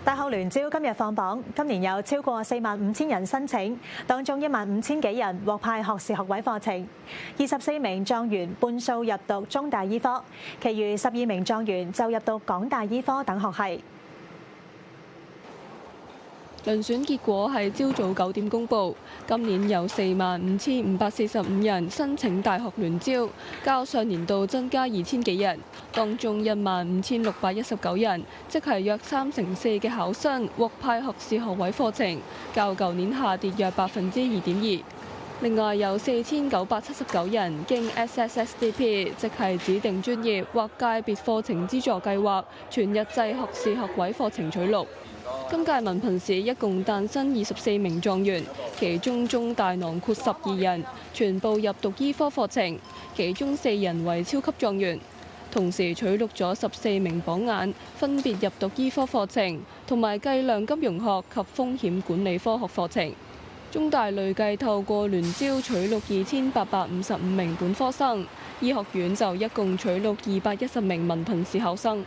大學聯招今日放榜，今年有超過45000人申請，當中15000幾人獲派學士學位課程。24名狀元半數入讀中大醫科，其餘12名狀元就入讀港大醫科等學系。遴選結果係朝早9點公佈，今年有45545人申請大學聯招，較上年度增加2000幾人。當中15619人，即係約4%嘅考生獲派學士學位課程，較舊年下跌約2.2%。另外有4979人經 SSSDP， 即係指定專業或界別課程資助計劃全日制學士學位課程取錄。今屆文憑試一共誕生24名狀元，其中中大囊括12人，全部入讀醫科課程，其中4人為超級狀元。同時取錄咗14名榜眼，分別入讀醫科課程同埋計量金融學及風險管理科學課程。中大累計透過聯招取錄2855名本科生，醫學院就一共取錄210名文憑試考生。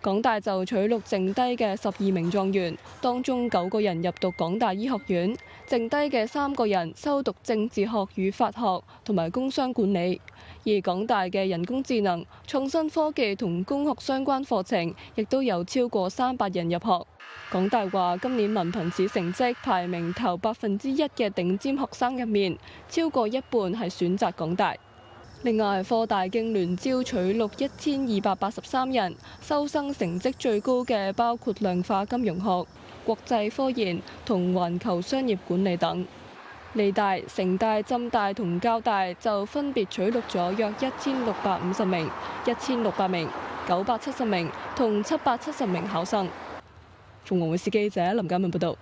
港大就取錄剩低嘅12名狀元，當中9個人入讀港大醫學院，剩低嘅3個人修讀政治學與法學同埋工商管理。而港大嘅人工智能、創新科技同工學相關課程，亦都有超過300人入學。港大話今年文憑試成績排名頭1%嘅頂尖學生入面，超過一半係選擇港大。另外，科大經聯招取錄1283人，收生成績最高嘅包括量化金融學、國際科研同環球商業管理等。理大、城大、浸大同交大就分別取錄咗約1650名、1600名、970名同770名考生。鳳凰衛視記者林嘉敏報道。